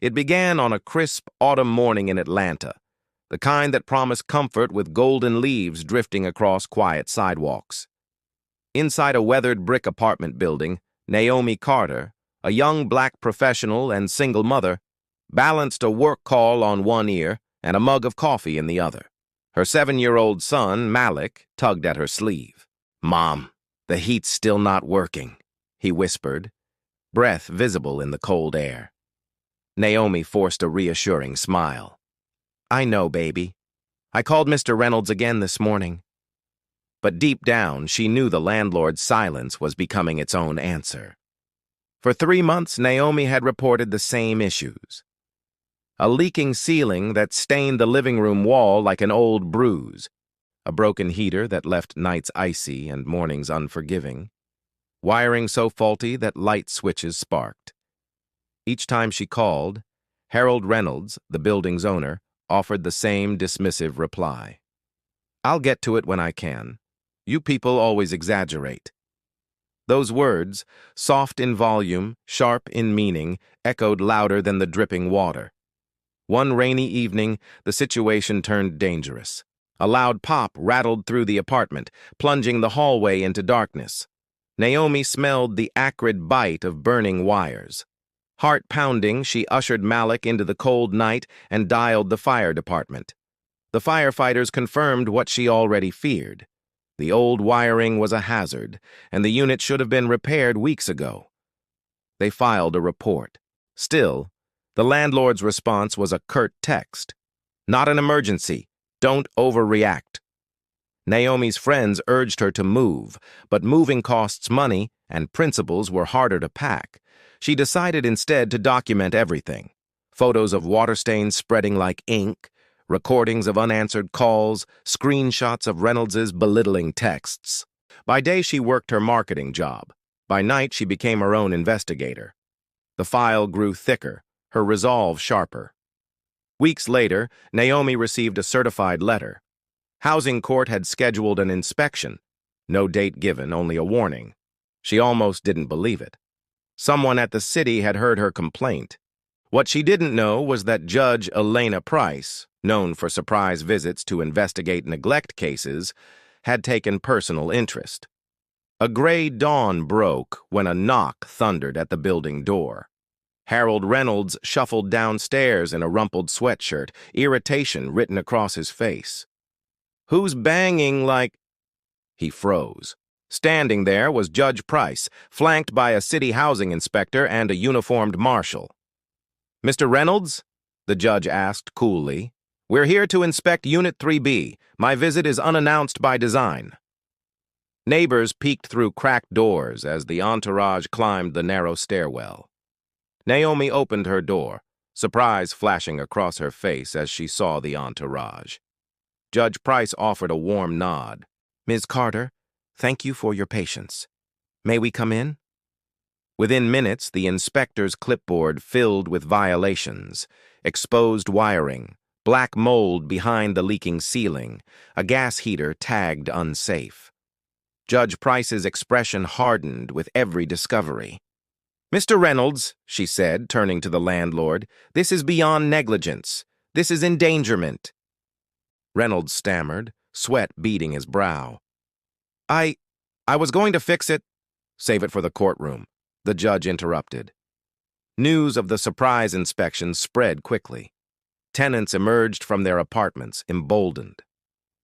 It began on a crisp autumn morning in Atlanta, the kind that promised comfort with golden leaves drifting across quiet sidewalks. Inside a weathered brick apartment building, Naomi Carter, a young black professional and single mother, balanced a work call on one ear and a mug of coffee in the other. Her 7-year-old son, Malik, tugged at her sleeve. "Mom, the heat's still not working," he whispered, breath visible in the cold air. Naomi forced a reassuring smile. "I know, baby. I called Mr. Reynolds again this morning." But deep down, she knew the landlord's silence was becoming its own answer. For 3 months, Naomi had reported the same issues. A leaking ceiling that stained the living room wall like an old bruise, a broken heater that left nights icy and mornings unforgiving, wiring so faulty that light switches sparked. Each time she called, Harold Reynolds, the building's owner, offered the same dismissive reply. "I'll get to it when I can. You people always exaggerate." Those words, soft in volume, sharp in meaning, echoed louder than the dripping water. One rainy evening, the situation turned dangerous. A loud pop rattled through the apartment, plunging the hallway into darkness. Naomi smelled the acrid bite of burning wires. Heart pounding, she ushered Malik into the cold night and dialed the fire department. The firefighters confirmed what she already feared. The old wiring was a hazard, and the unit should have been repaired weeks ago. They filed a report. Still, the landlord's response was a curt text. "Not an emergency. Don't overreact." Naomi's friends urged her to move, but moving costs money, and principles were harder to pack. She decided instead to document everything. Photos of water stains spreading like ink, recordings of unanswered calls, screenshots of Reynolds's belittling texts. By day, she worked her marketing job. By night, she became her own investigator. The file grew thicker, her resolve sharper. Weeks later, Naomi received a certified letter. Housing court had scheduled an inspection. No date given, only a warning. She almost didn't believe it. Someone at the city had heard her complaint. What she didn't know was that Judge Elena Price, known for surprise visits to investigate neglect cases, had taken personal interest. A gray dawn broke when a knock thundered at the building door. Harold Reynolds shuffled downstairs in a rumpled sweatshirt, irritation written across his face. "Who's banging like—" He froze. Standing there was Judge Price, flanked by a city housing inspector and a uniformed marshal. "Mr. Reynolds?" the judge asked coolly. "We're here to inspect Unit 3B. My visit is unannounced by design." Neighbors peeked through cracked doors as the entourage climbed the narrow stairwell. Naomi opened her door, surprise flashing across her face as she saw the entourage. Judge Price offered a warm nod. "Ms. Carter, thank you for your patience. May we come in?" Within minutes, the inspector's clipboard filled with violations, exposed wiring, black mold behind the leaking ceiling, a gas heater tagged unsafe. Judge Price's expression hardened with every discovery. "Mr. Reynolds," she said, turning to the landlord, "this is beyond negligence. This is endangerment." Reynolds stammered, sweat beading his brow. I was going to fix it." "Save it for the courtroom," the judge interrupted. News of the surprise inspection spread quickly. Tenants emerged from their apartments, emboldened.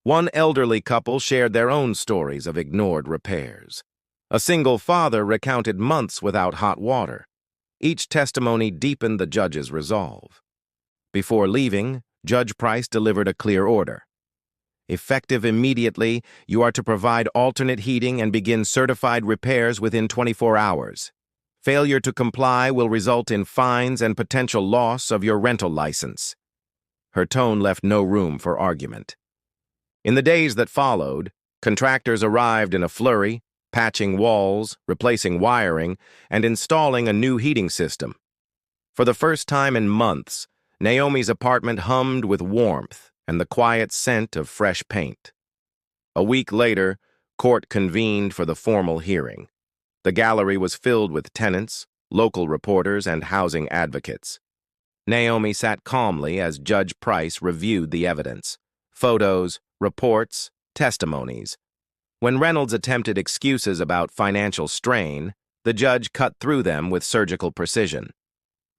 One elderly couple shared their own stories of ignored repairs. A single father recounted months without hot water. Each testimony deepened the judge's resolve. Before leaving, Judge Price delivered a clear order. "Effective immediately, you are to provide alternate heating and begin certified repairs within 24 hours. Failure to comply will result in fines and potential loss of your rental license." Her tone left no room for argument. In the days that followed, contractors arrived in a flurry, patching walls, replacing wiring, and installing a new heating system. For the first time in months, Naomi's apartment hummed with warmth and the quiet scent of fresh paint. A week later, court convened for the formal hearing. The gallery was filled with tenants, local reporters, and housing advocates. Naomi sat calmly as Judge Price reviewed the evidence. Photos, reports, testimonies. When Reynolds attempted excuses about financial strain, the judge cut through them with surgical precision.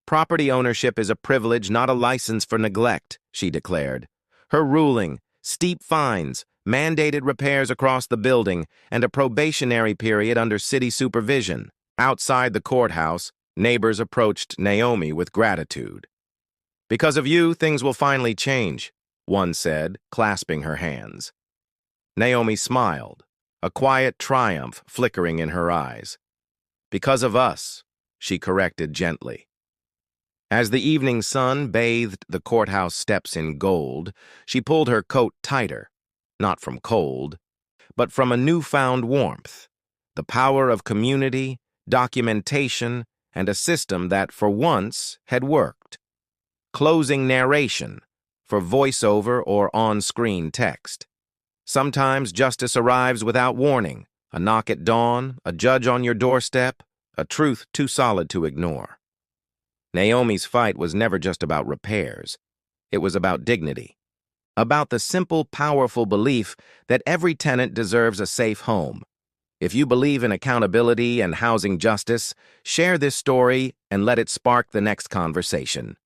Property ownership is a privilege, not a license for neglect, she declared. Her ruling, steep fines, mandated repairs across the building, and a probationary period under city supervision. Outside the courthouse, neighbors approached Naomi with gratitude. "Because of you, things will finally change," one said, clasping her hands. Naomi smiled, a quiet triumph flickering in her eyes. "Because of us," she corrected gently. As the evening sun bathed the courthouse steps in gold, she pulled her coat tighter, not from cold, but from a newfound warmth, the power of community, documentation, and a system that, for once, had worked. Closing narration, for voiceover or on-screen text. Sometimes justice arrives without warning, a knock at dawn, a judge on your doorstep, a truth too solid to ignore. Naomi's fight was never just about repairs. It was about dignity. About the simple, powerful belief that every tenant deserves a safe home. If you believe in accountability and housing justice, share this story and let it spark the next conversation.